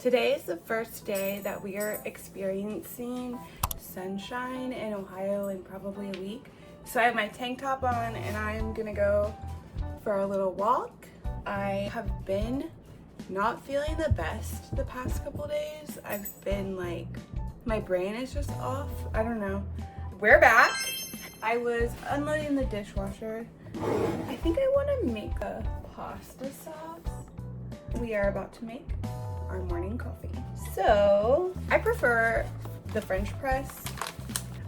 Today is the first day that we are experiencing sunshine in Ohio in probably a week. So I have my tank top on and I'm gonna go for a little walk. I have been not feeling the best the past couple days. I've been like, my brain is just off. I don't know. We're back. I was unloading the dishwasher. I think I want to make a pasta sauce. We are about to make our morning coffee. So I prefer the French press.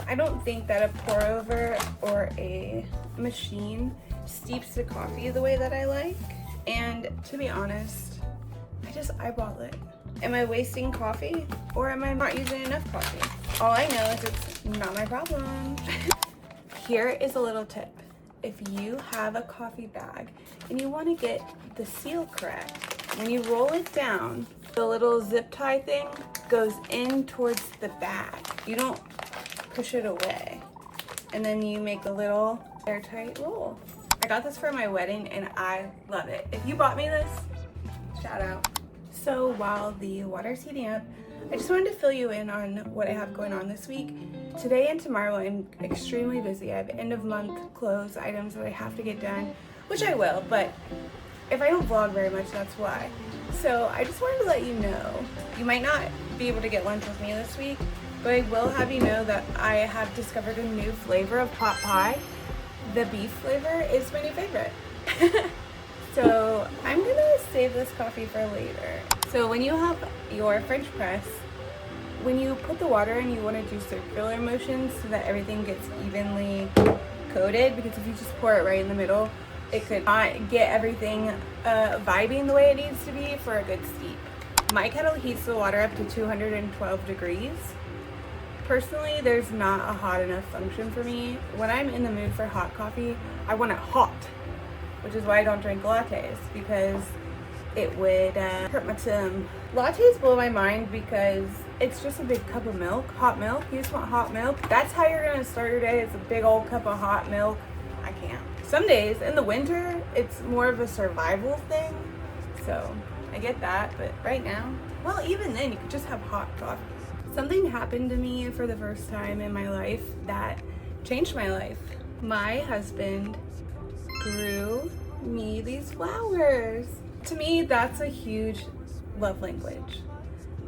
I don't think that a pour over or a machine steeps the coffee the way that I like. And to be honest, I just eyeball it. Am I wasting coffee or am I not using enough coffee? All I know is it's not my problem. Here is a little tip. If you have a coffee bag and you want to get the seal correct, when you roll it down, the little zip tie thing goes in towards the bag. You don't push it away. And then you make a little airtight roll. I got this for my wedding and I love it. If you bought me this, shout out. So while the water's heating up, I just wanted to fill you in on what I have going on this week. Today and tomorrow I'm extremely busy. I have end of month close items that I have to get done, which I will, but if I don't vlog very much, that's why. So I just wanted to let you know, you might not be able to get lunch with me this week, but I will have you know that I have discovered a new flavor of pot pie. The beef flavor is my new favorite. So I'm gonna save this coffee for later. So when you have your French press, when you put the water in, you want to do circular motions so that everything gets evenly coated, because if you just pour it right in the middle, it could not get everything vibing the way it needs to be for a good steep. My kettle heats the water up to 212 degrees. Personally, there's not a hot enough function for me. When I'm in the mood for hot coffee, I want it hot, which is why I don't drink lattes, because it would hurt my tummy. Lattes blow my mind because it's just a big cup of milk, hot milk. You just want hot milk. That's how you're gonna start your day. It's a big old cup of hot milk. I can't. Some days in the winter, it's more of a survival thing. So I get that, but right now, well, even then you could just have hot coffee. Something happened to me for the first time in my life that changed my life. My husband grew me these flowers. To me, that's a huge love language.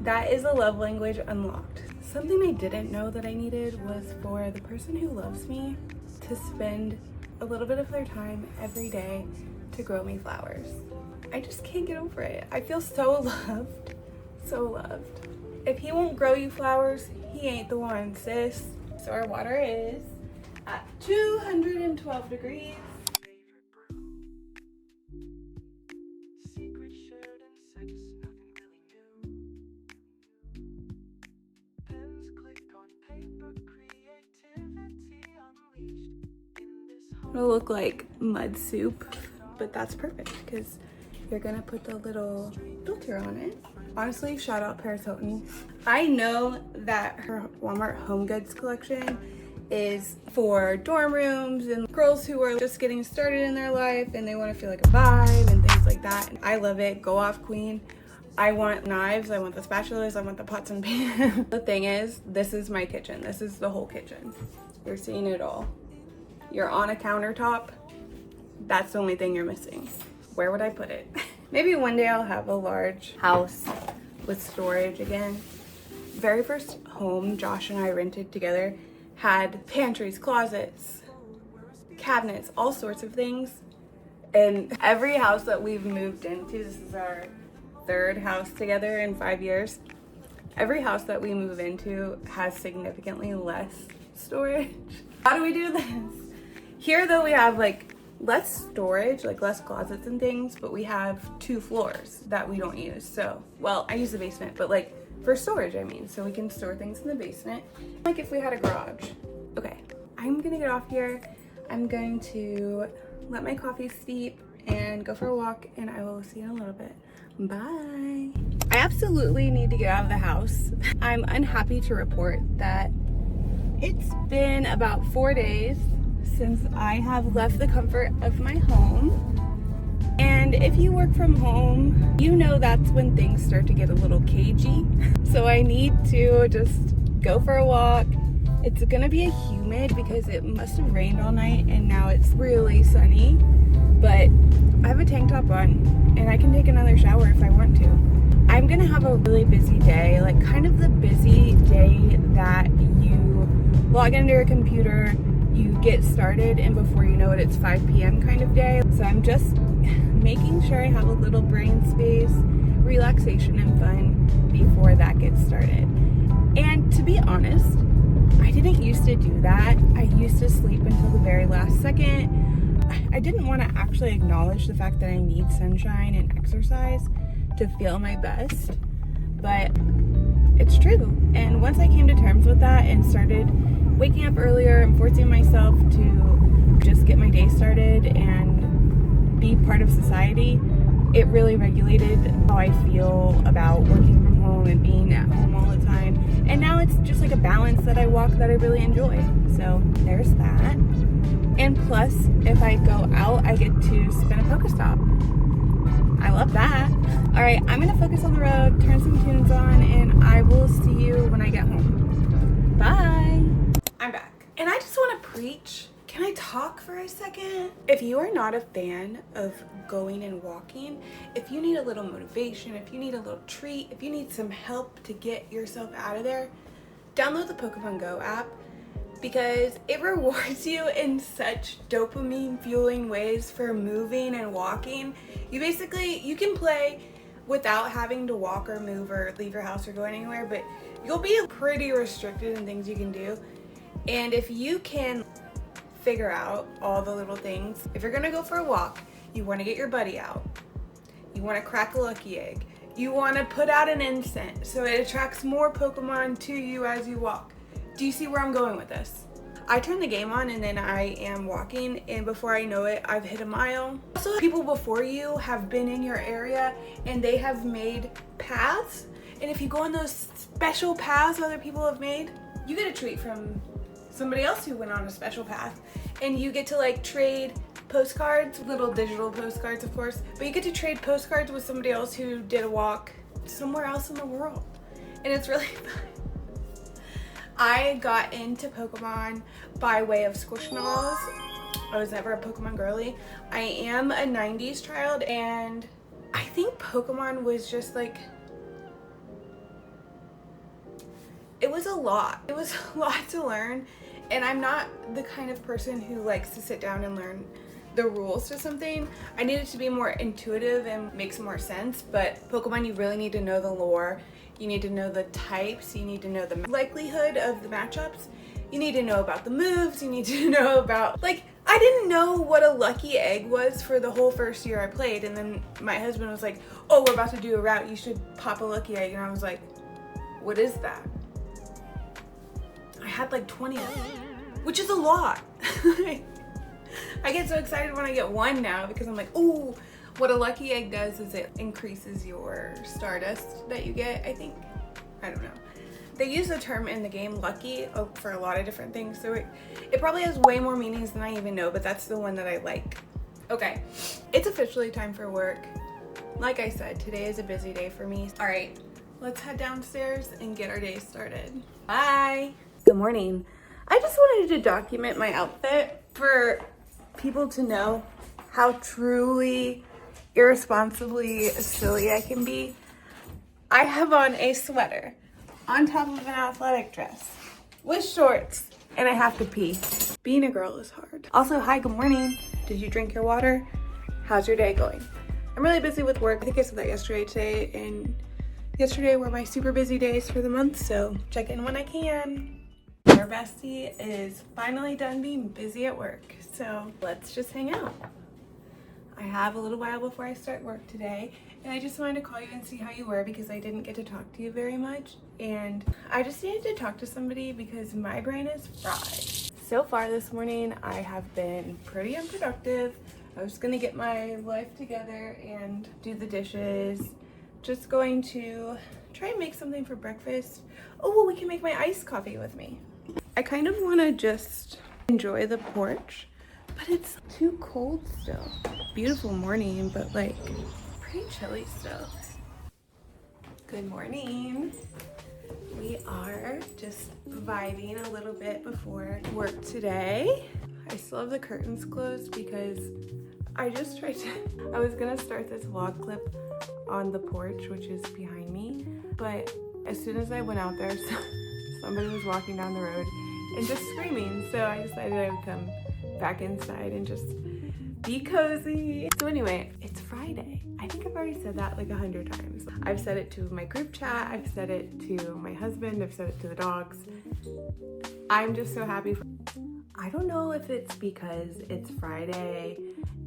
That is a love language unlocked. Something I didn't know that I needed was for the person who loves me to spend a little bit of their time every day to grow me flowers. I just can't get over it. I feel so loved, so loved. If he won't grow you flowers, he ain't the one, sis. So our water is at 212 degrees. It'll look like mud soup, but that's perfect because you're gonna put the little filter on it. Honestly, shout out Paris Hilton. I know that her Walmart Home Goods collection is for dorm rooms and girls who are just getting started in their life and they want to feel like a vibe and things like that. And I love it. Go off, queen. I want knives, I want the spatulas, I want the pots and pans. The thing is, this is my kitchen. This is the whole kitchen. You're seeing it all. You're on a countertop. That's the only thing you're missing. Where would I put it? Maybe one day I'll have a large house with storage again. Very first home Josh and I rented together had pantries, closets, cabinets, all sorts of things. And every house that we've moved into, this is our third house together in 5 years. Every house that we move into has significantly less storage. How do we do this? Here though, we have like less storage, like less closets and things, but we have 2 floors that we don't use. So, well, I use the basement, but like for storage, I mean, so we can store things in the basement. Like if we had a garage. Okay, I'm gonna get off here. I'm going to let my coffee steep and go for a walk, and I will see you in a little bit. Bye. I absolutely need to get out of the house. I'm unhappy to report that it's been about 4 days since I have left the comfort of my home, And if you work from home, you know that's when things start to get a little cagey. So I need to just go for a walk. It's gonna be humid because it must have rained all night and now it's really sunny. But I have a tank top on and I can take another shower if I want to. I'm gonna have a really busy day, like kind of the busy day that you log into your computer, you get started, and before you know it, it's 5 p.m. kind of day. So I'm just making sure I have a little brain space, relaxation, and fun before that gets started. And to be honest, I didn't used to do that. I used to sleep until the very last second. I didn't want to actually acknowledge the fact that I need sunshine and exercise to feel my best, but it's true. And once I came to terms with that and started waking up earlier and forcing myself to just get my day started and be part of society, it really regulated how I feel about working from home and being at home all the time. And now it's just like a balance that I walk that I really enjoy. So there's that. And plus, if I go out, I get to spin a Pokestop. I love that. All right, I'm gonna focus on the road, turn some tunes on, and I will see you when I get home. Bye. I'm back. And I just wanna preach. Can I talk for a second? If you are not a fan of going and walking, if you need a little motivation, if you need a little treat, if you need some help to get yourself out of there, download the Pokemon Go app because it rewards you in such dopamine fueling ways for moving and walking. You can play without having to walk or move or leave your house or go anywhere, but you'll be pretty restricted in things you can do. And if you can figure out all the little things, if you're gonna go for a walk, you wanna get your buddy out, you wanna crack a lucky egg, you wanna put out an incense so it attracts more Pokemon to you as you walk. Do you see where I'm going with this? I turn the game on and then I am walking, and before I know it, I've hit a mile. Also, people before you have been in your area and they have made paths, and if you go on those special paths other people have made, you get a treat from somebody else who went on a special path, and you get to like trade postcards, little digital postcards of course, but you get to trade postcards with somebody else who did a walk somewhere else in the world, and it's really fun. I got into Pokemon by way of Squishmallows. I was never a Pokemon girly. I am a 90s child, and I think Pokemon was just like, it was a lot. It was a lot to learn, and I'm not the kind of person who likes to sit down and learn the rules to something. I need it to be more intuitive and makes more sense, but Pokemon, you really need to know the lore. You need to know the types, you need to know the likelihood of the matchups, you need to know about the moves, you need to know about, like, I didn't know what a lucky egg was for the whole first year I played, and then my husband was like, oh, we're about to do a route, you should pop a lucky egg, and I was like, what is that? I had like 20 of them, which is a lot. I get so excited when I get one now because I'm like, ooh. What a lucky egg does is it increases your stardust that you get, I think. I don't know. They use the term in the game lucky for a lot of different things, so it probably has way more meanings than I even know, but that's the one that I like. Okay, it's officially time for work. Like I said, today is a busy day for me. All right, let's head downstairs and get our day started. Bye. Good morning. I just wanted to document my outfit for people to know how truly irresponsibly silly I can be. I have on a sweater on top of an athletic dress with shorts, and I have to pee. Being a girl is hard. Also, hi, good morning. Did you drink your water? How's your day going? I'm really busy with work. I think I said that today, and yesterday were my super busy days for the month, so check in when I can. Our bestie is finally done being busy at work, so let's just hang out. I have a little while before I start work today, and I just wanted to call you and see how you were because I didn't get to talk to you very much, and I just needed to talk to somebody because my brain is fried. So far this morning, I have been pretty unproductive. I was gonna get my life together and do the dishes. Just going to try and make something for breakfast. Oh, well, we can make my iced coffee with me. I kind of want to just enjoy the porch, but it's too cold still. Beautiful morning, but like pretty chilly still. Good morning. We are just vibing a little bit before work today. I still have the curtains closed because I was gonna start this vlog clip on the porch, which is behind me, but as soon as I went out there, somebody was walking down the road and just screaming, so I decided I would come back inside and just be cozy. So anyway, it's Friday. I think I've already said that like 100 times. I've said it to my group chat, I've said it to my husband, I've said it to the dogs. I'm just so happy. I don't know if it's because it's Friday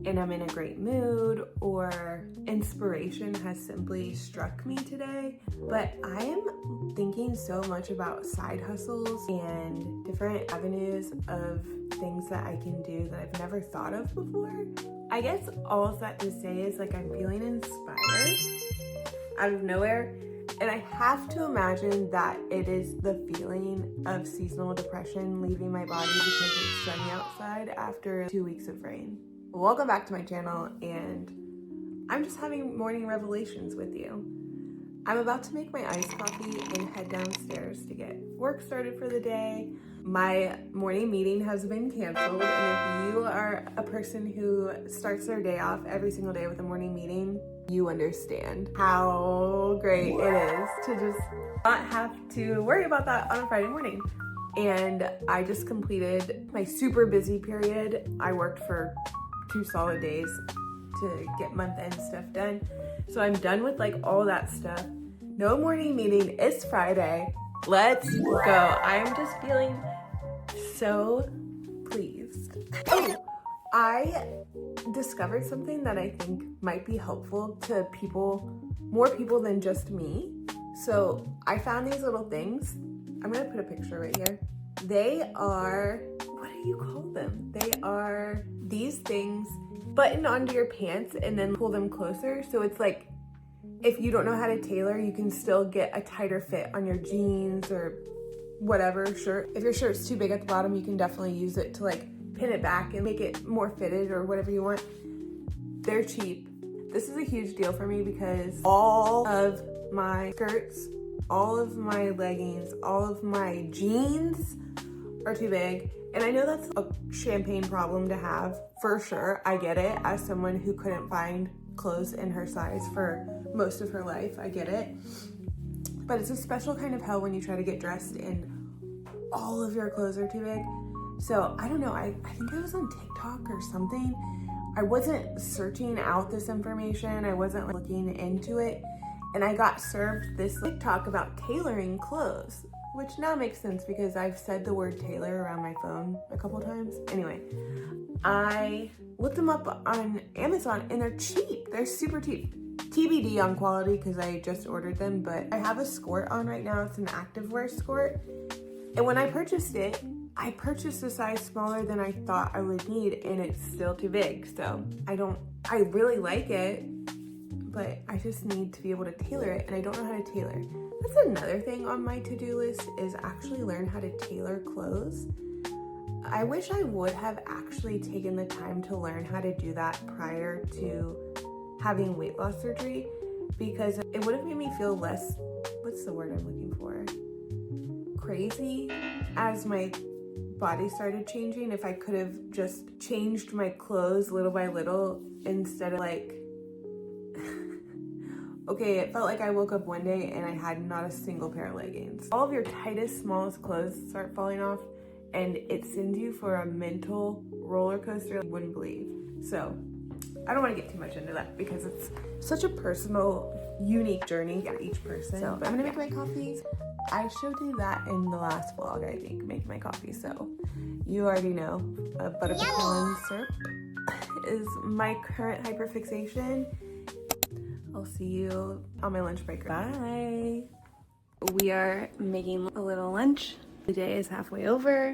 and I'm in a great mood or inspiration has simply struck me today, but I am thinking so much about side hustles and different avenues of things that I can do that I've never thought of before. I guess all of that to say is like I'm feeling inspired out of nowhere. And I have to imagine that it is the feeling of seasonal depression leaving my body because it's sunny outside after 2 weeks of rain. Welcome back to my channel, and I'm just having morning revelations with you. I'm about to make my iced coffee and head downstairs to get work started for the day. My morning meeting has been canceled, and if you are a person who starts their day off every single day with a morning meeting, you understand how great it is to just not have to worry about that on a Friday morning. And I just completed my super busy period. I worked for 2 solid days to get month-end stuff done. So I'm done with like all that stuff. No morning meeting, it's Friday. Let's go. I'm just feeling so pleased. Oh, I discovered something that I think might be helpful to more people than just me. So I found these little things. I'm gonna put a picture right here. They are, what do you call them? They are these things button onto your pants and then pull them closer. So it's like, if you don't know how to tailor, you can still get a tighter fit on your jeans or whatever shirt. If your shirt's too big at the bottom, you can definitely use it to like pin it back and make it more fitted or whatever you want. They're cheap. This is a huge deal for me because all of my skirts, all of my leggings, all of my jeans are too big. And I know that's a champagne problem to have, for sure. I get it. As someone who couldn't find clothes in her size for most of her life, I get it. But it's a special kind of hell when you try to get dressed and all of your clothes are too big. So I don't know, I think I was on TikTok or something. I wasn't searching out this information. I wasn't like, looking into it. And I got served this TikTok about tailoring clothes, which now makes sense because I've said the word tailor around my phone a couple times. Anyway, I looked them up on Amazon and they're cheap. They're super cheap. TBD on quality because I just ordered them, but I have a skirt on right now. It's an activewear skirt. And when I purchased it, I purchased a size smaller than I thought I would need, and it's still too big. So I really like it, but I just need to be able to tailor it, and I don't know how to tailor. That's another thing on my to-do list is actually learn how to tailor clothes. I wish I would have actually taken the time to learn how to do that prior to having weight loss surgery, because it would have made me feel less, what's the word I'm looking for? Crazy as my body started changing. If I could have just changed my clothes little by little instead of like, okay, it felt like I woke up one day and I had not a single pair of leggings. All of your tightest, smallest clothes start falling off and it sends you for a mental roller coaster you wouldn't believe. So I don't want to get too much into that because it's such a personal, unique journey for each person. So I'm gonna make my coffee. I showed you that in the last vlog, I think, making my coffee, so you already know. Butter pecan syrup is my current hyperfixation. I'll see you on my lunch break. Bye. We are making a little lunch. The day is halfway over.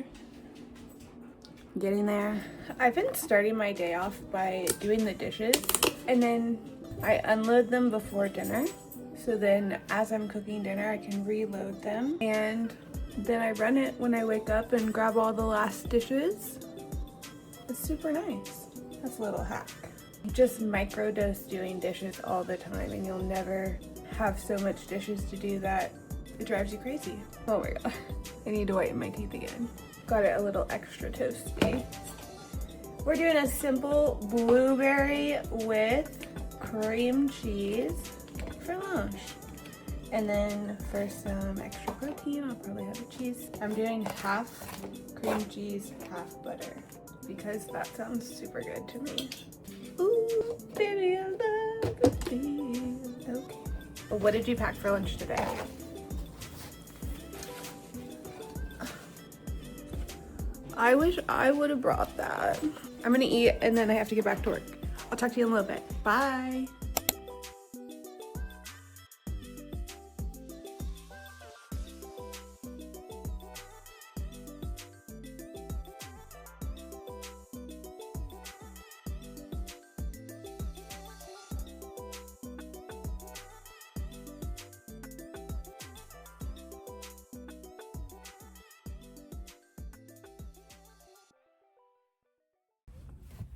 Getting there. I've been starting my day off by doing the dishes, and then I unload them before dinner. So then as I'm cooking dinner, I can reload them. And then I run it when I wake up and grab all the last dishes. It's super nice. That's a little hack. Just microdose doing dishes all the time and you'll never have so much dishes to do that it drives you crazy. Oh my god. I need to whiten my teeth again. Got it a little extra toasty. We're doing a simple blueberry with cream cheese for lunch. And then for some extra protein, I'll probably have a cheese. I'm doing half cream cheese, half butter, because that sounds super good to me. Ooh, baby, I love the feel. Okay. Well, what did you pack for lunch today? I wish I would have brought that. I'm gonna eat and then I have to get back to work. I'll talk to you in a little bit. Bye.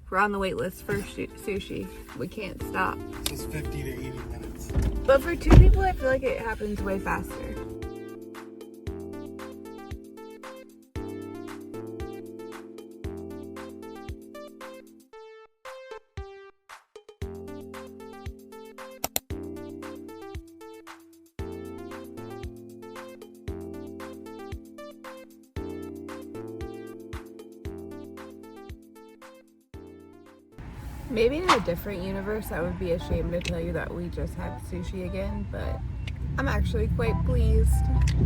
We're on the wait list for sushi. We can't stop. This is 50 to 80 minutes. But for 2 people, I feel like it happens way faster. Maybe in a different universe, I would be ashamed to tell you that we just had sushi again, but I'm actually quite pleased.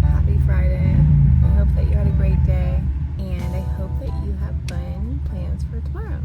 Happy Friday. I hope that you had a great day, and I hope that you have fun plans for tomorrow.